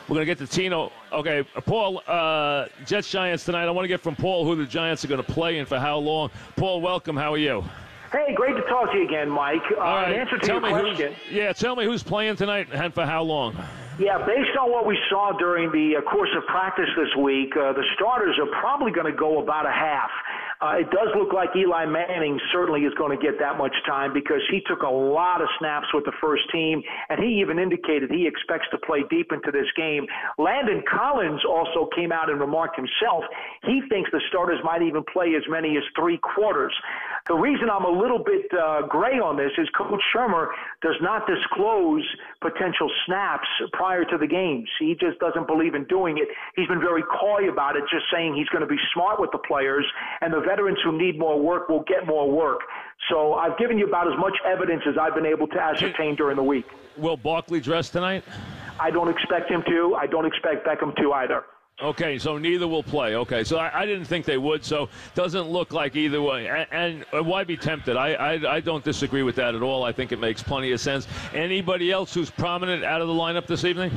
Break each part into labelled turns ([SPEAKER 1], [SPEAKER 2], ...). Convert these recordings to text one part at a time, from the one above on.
[SPEAKER 1] We're going to get to Tino. Okay, Paul, Jets Giants tonight. I want to get from Paul who the Giants are going to play and for how long. Paul, welcome. How are you?
[SPEAKER 2] Hey, great to talk to you again, Mike.
[SPEAKER 1] All right.
[SPEAKER 2] In answer to your question.
[SPEAKER 1] Tell me who's playing tonight and for how long.
[SPEAKER 2] Yeah, based on what we saw during the course of practice this week, the starters are probably going to go about a half. It does look like Eli Manning certainly is going to get that much time because he took a lot of snaps with the first team, and he even indicated he expects to play deep into this game. Landon Collins also came out and remarked himself he thinks the starters might even play as many as 3 quarters. The reason I'm a little bit gray on this is Coach Shermer does not disclose potential snaps prior to the games. He just doesn't believe in doing it. He's been very coy about it, just saying he's going to be smart with the players, and the veterans who need more work will get more work. So I've given you about as much evidence as I've been able to ascertain during the week.
[SPEAKER 1] Will Barkley dress tonight?
[SPEAKER 2] I don't expect him to. I don't expect Beckham to either.
[SPEAKER 1] Okay, so neither will play. Okay, so I didn't think they would, so doesn't look like either way. And why be tempted? I don't disagree with that at all. I think it makes plenty of sense. Anybody else who's prominent out of the lineup this evening?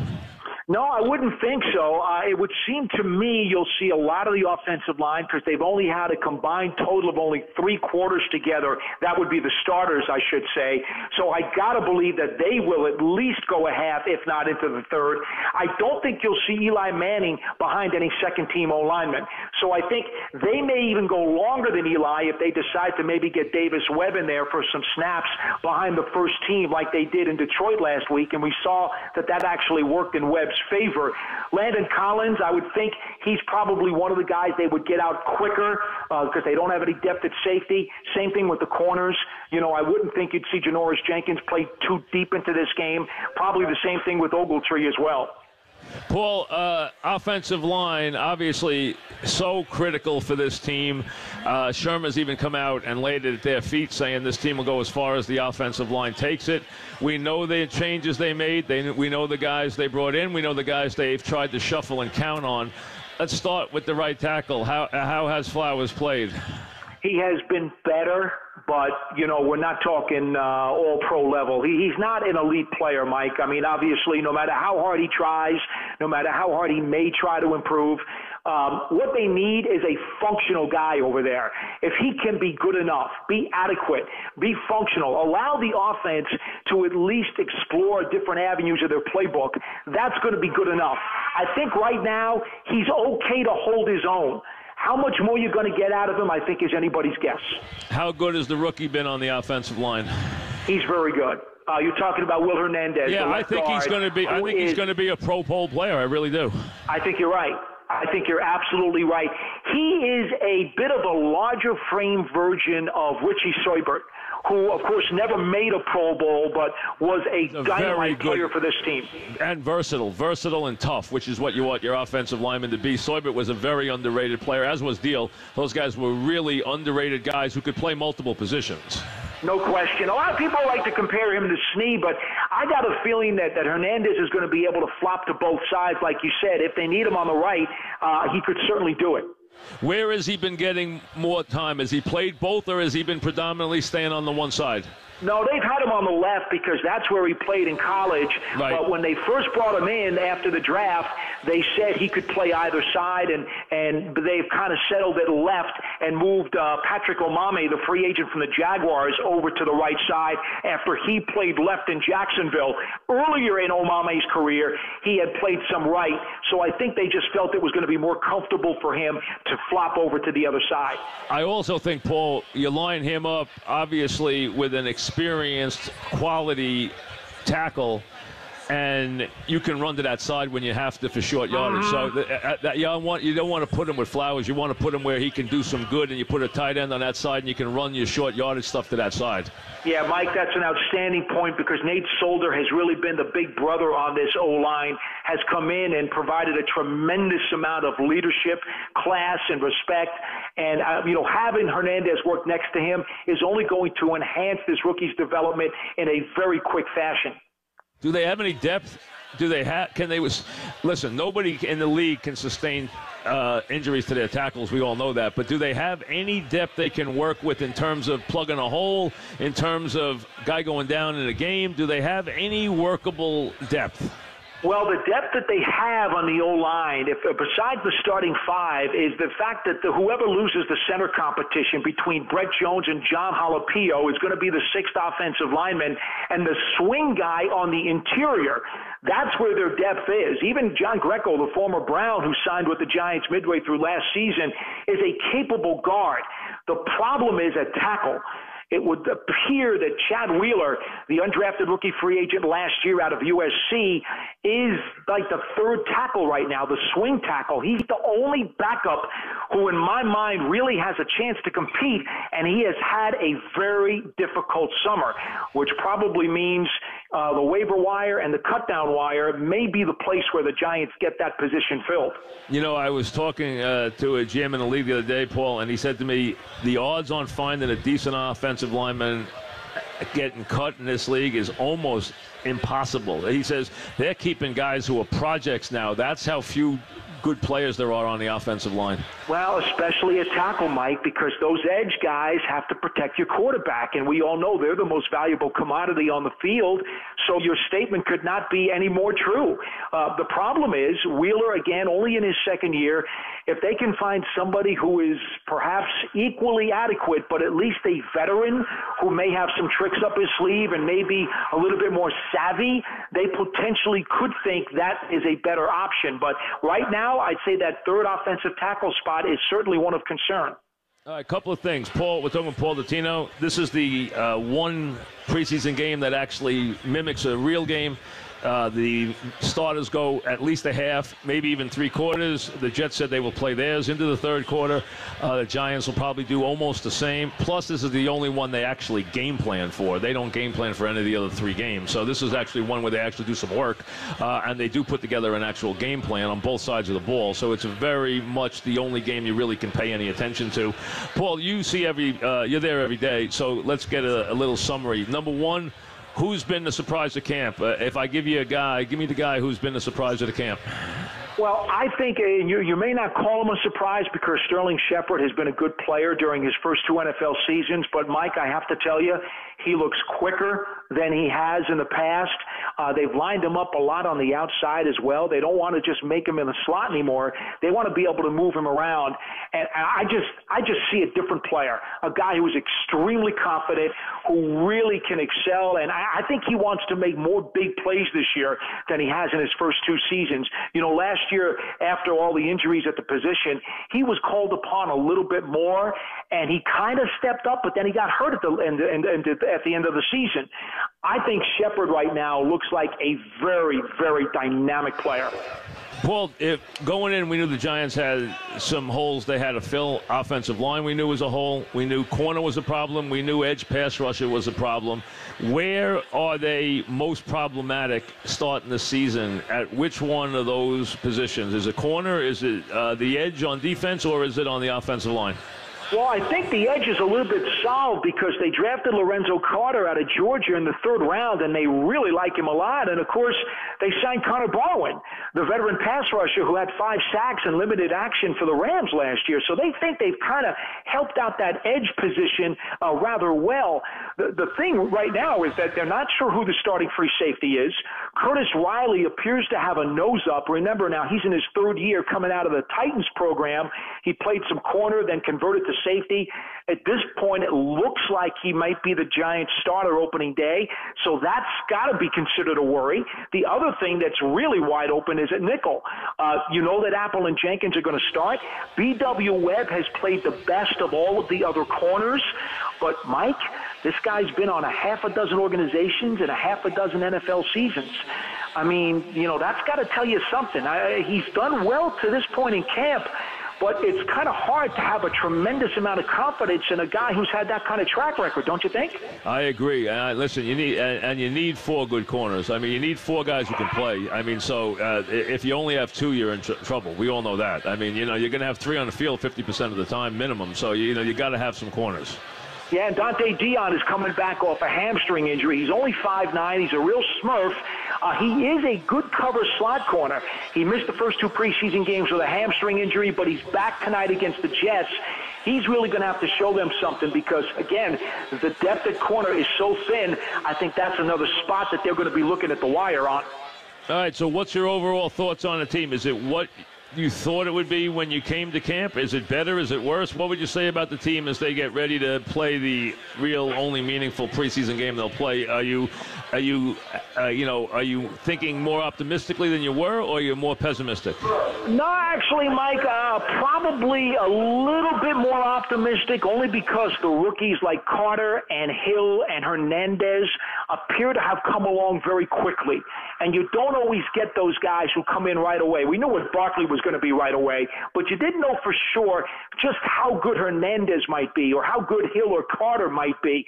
[SPEAKER 2] No, I wouldn't think so. It would seem to me you'll see a lot of the offensive line because they've only had a combined total of only 3 quarters together. That would be the starters, I should say. So I got to believe that they will at least go a half, if not into the third. I don't think you'll see Eli Manning behind any second-team O-lineman. So I think they may even go longer than Eli if they decide to maybe get Davis Webb in there for some snaps behind the first team like they did in Detroit last week, and we saw that actually worked in Webb's favor. Landon Collins, I would think he's probably one of the guys they would get out quicker because they don't have any depth at safety. Same thing with the corners. You know, I wouldn't think you'd see Janoris Jenkins play too deep into this game. Probably the same thing with Ogletree as well.
[SPEAKER 1] Paul, offensive line, obviously so critical for this team. Sherman's even come out and laid it at their feet saying this team will go as far as the offensive line takes it. We know the changes they made. We know the guys they brought in. We know the guys they've tried to shuffle and count on. Let's start with the right tackle. How has Flowers played?
[SPEAKER 2] He has been better, but, you know, we're not talking all-pro level. He's not an elite player, Mike. I mean, obviously, no matter how hard he tries, no matter how hard he may try to improve, what they need is a functional guy over there. If he can be good enough, be adequate, be functional, allow the offense to at least explore different avenues of their playbook, that's going to be good enough. I think right now he's okay to hold his own. How much more you're going to get out of him, I think, is anybody's guess.
[SPEAKER 1] How good has the rookie been on the offensive line?
[SPEAKER 2] He's very good. You're talking about Will Hernandez.
[SPEAKER 1] Yeah, I think he's going to be. I think he's going to be a Pro Bowl player. I really do.
[SPEAKER 2] I think you're right. I think you're absolutely right. He is a bit of a larger frame version of Richie Seubert, who, of course, never made a Pro Bowl, but was a dynamite player for this team.
[SPEAKER 1] And versatile and tough, which is what you want your offensive lineman to be. Seubert was a very underrated player, as was Deal. Those guys were really underrated guys who could play multiple positions.
[SPEAKER 2] No question. A lot of people like to compare him to Snee, but I got a feeling that Hernandez is going to be able to flop to both sides, like you said. If they need him on the right, he could certainly do it.
[SPEAKER 1] Where has he been getting more time? Has he played both, or has he been predominantly staying on the one side?
[SPEAKER 2] No, they've had him on the left because that's where he played in college. Right. But when they first brought him in after the draft, they said he could play either side, and they've kind of settled it left and moved Patrick Omameh, the free agent from the Jaguars, over to the right side after he played left in Jacksonville. Earlier in Omameh's career, he had played some right, so I think they just felt it was going to be more comfortable for him to flop over to the other side.
[SPEAKER 1] I also think, Paul, you line him up, obviously, with an experienced quality tackle, and you can run to that side when you have to for short yardage. So you don't want to put him with Flowers. You want to put him where he can do some good, and you put a tight end on that side, and you can run your short yardage stuff to that side.
[SPEAKER 2] Yeah, Mike, that's an outstanding point because Nate Solder has really been the big brother on this O-line, has come in and provided a tremendous amount of leadership, class, and respect. And, having Hernandez work next to him is only going to enhance this rookie's development in a very quick fashion.
[SPEAKER 1] Do they have any depth? Listen, nobody in the league can sustain injuries to their tackles. We all know that. But do they have any depth they can work with in terms of plugging a hole, in terms of guy going down in a game? Do they have any workable depth?
[SPEAKER 2] Well, the depth that they have on the O-line, besides the starting five, is the fact that whoever loses the center competition between Brett Jones and John Jalapeno is going to be the sixth offensive lineman, and the swing guy on the interior. That's where their depth is. Even John Greco, the former Brown who signed with the Giants midway through last season, is a capable guard. The problem is at tackle. It would appear that Chad Wheeler, the undrafted rookie free agent last year out of USC, is like the third tackle right now, the swing tackle. He's the only backup who, in my mind, really has a chance to compete, and he has had a very difficult summer, which probably means the waiver wire and the cut-down wire may be the place where the Giants get that position filled.
[SPEAKER 1] You know, I was talking to a GM in the league the other day, Paul, and he said to me, the odds on finding a decent offensive lineman getting cut in this league is almost impossible. He says they're keeping guys who are projects now. That's how few good players there are on the offensive line.
[SPEAKER 2] Well, especially at tackle, Mike, because those edge guys have to protect your quarterback, and we all know they're the most valuable commodity on the field, so your statement could not be any more true. The problem is, Wheeler, again, only in his second year, if they can find somebody who is perhaps equally adequate, but at least a veteran who may have some tricks up his sleeve and maybe a little bit more savvy, they potentially could think that is a better option. But right now, I'd say that third offensive tackle spot is certainly one of concern.
[SPEAKER 1] All right, a couple of things. Paul, we're talking with Paul Dotinno. This is the one preseason game that actually mimics a real game. The starters go at least a half, maybe even three quarters. The Jets said they will play theirs into the third quarter. The Giants will probably do almost the same. Plus, this is the only one they actually game plan for. They don't game plan for any of the other three games. So this is actually one where they actually do some work, and they do put together an actual game plan on both sides of the ball. So it's very much the only game you really can pay any attention to. Paul, you see you're there every day, so let's get a little summary. Number one, who's been the surprise of camp? If I give you a guy, give me the guy who's been the surprise of the camp.
[SPEAKER 2] Well, I think you may not call him a surprise because Sterling Shepard has been a good player during his first two NFL seasons. But, Mike, I have to tell you, he looks quicker than he has in the past. They've lined him up a lot on the outside as well. They don't want to just make him in the slot anymore. They want to be able to move him around. And I just see a different player, a guy who is extremely confident, who really can excel. And I think he wants to make more big plays this year than he has in his first two seasons. You know, last year, after all the injuries at the position, he was called upon a little bit more, and he kind of stepped up, but then he got hurt at the end of the season. I think Shepard right now looks like a very, very dynamic player.
[SPEAKER 1] Paul, going in, we knew the Giants had some holes they had to fill. Offensive line we knew was a hole. We knew corner was a problem. We knew edge pass rusher was a problem. Where are they most problematic starting the season? At which one of those positions? Is it corner? Is it the edge on defense, or is it on the offensive line?
[SPEAKER 2] Well, I think the edge is a little bit solved because they drafted Lorenzo Carter out of Georgia in the third round, and they really like him a lot. And, of course, they signed Connor Barwin, the veteran pass rusher who had 5 sacks and limited action for the Rams last year. So they think they've kind of helped out that edge position rather well. The thing right now is that they're not sure who the starting free safety is. Curtis Riley appears to have a nose-up. Remember now, he's in his third year coming out of the Titans program. He played some corner, then converted to safety. At this point, it looks like he might be the Giants starter opening day, so that's got to be considered a worry. The other thing that's really wide open is at nickel. You know that Apple and Jenkins are going to start. B.W. Webb has played the best of all of the other corners, but Mike, this guy's been on a half a dozen organizations and a half a dozen NFL seasons. I mean, you know, that's got to tell you something. He's done well to this point in camp, but it's kind of hard to have a tremendous amount of confidence in a guy who's had that kind of track record, don't you think?
[SPEAKER 1] I agree. Listen, you need 4 good corners. I mean, you need 4 guys who can play. I mean, so if you only have 2, you're in trouble. We all know that. I mean, you know, you're going to have 3 on the field 50% of the time minimum. So, you know, you got to have some corners.
[SPEAKER 2] Yeah, and Dante Dion is coming back off a hamstring injury. He's only 5'9". He's a real smurf. He is a good cover slot corner. He missed the first 2 preseason games with a hamstring injury, but he's back tonight against the Jets. He's really going to have to show them something because, again, the depth at corner is so thin. I think that's another spot that they're going to be looking at the wire on.
[SPEAKER 1] All right, so what's your overall thoughts on the team? Is it what you thought it would be when you came to camp? Is it better? Is it worse? What would you say about the team as they get ready to play the real, only meaningful preseason game they'll play? Are you thinking more optimistically than you were, or are you more pessimistic?
[SPEAKER 2] No, actually, Mike, probably a little bit more optimistic, only because the rookies like Carter and Hill and Hernandez appear to have come along very quickly. And you don't always get those guys who come in right away. We knew what Barkley was going to be right away, but you didn't know for sure just how good Hernandez might be or how good Hill or Carter might be.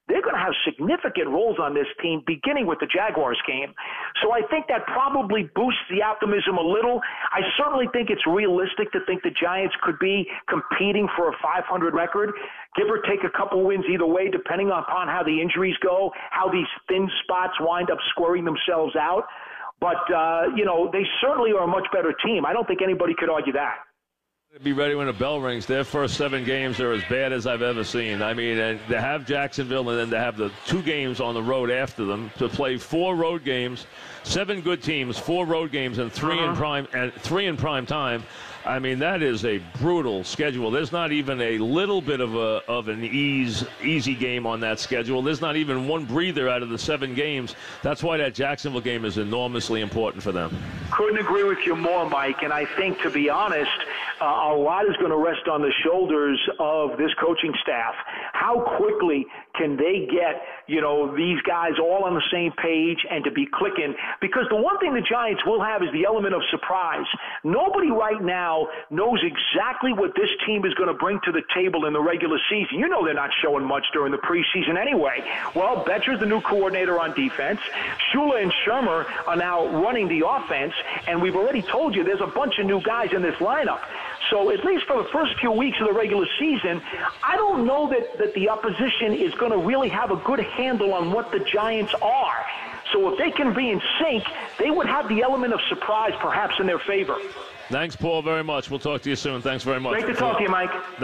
[SPEAKER 2] They're going to have significant roles on this team, beginning with the Jaguars game. So I think that probably boosts the optimism a little. I certainly think it's realistic to think the Giants could be competing for a 500 record, give or take a couple wins either way, depending upon how the injuries go, how these thin spots wind up squaring themselves out. But, they certainly are a much better team. I don't think anybody could argue that.
[SPEAKER 1] Be ready when the bell rings. Their first 7 games are as bad as I've ever seen. I mean, and to have Jacksonville and then to have the 2 games on the road after them, to play 4 road games, 7 good teams, 4 road games, and 3 in prime time. I mean, that is a brutal schedule. There's not even a little bit of an easy game on that schedule. There's not even one breather out of the 7 games. That's why that Jacksonville game is enormously important for them.
[SPEAKER 2] Couldn't agree with you more, Mike. And I think, to be honest, a lot is going to rest on the shoulders of this coaching staff. How quickly can they get, these guys all on the same page and to be clicking? Because the one thing the Giants will have is the element of surprise. Nobody right now knows exactly what this team is going to bring to the table in the regular season. You know they're not showing much during the preseason anyway. Well, Betcher's the new coordinator on defense. Shula and Shermer are now running the offense, and we've already told you there's a bunch of new guys in this lineup. So at least for the first few weeks of the regular season, I don't know that the opposition is going to really have a good handle on what the Giants are. So if they can be in sync, they would have the element of surprise perhaps in their favor.
[SPEAKER 1] Thanks, Paul, very much. We'll talk to you soon. Thanks very much.
[SPEAKER 2] Great to talk to you, Mike.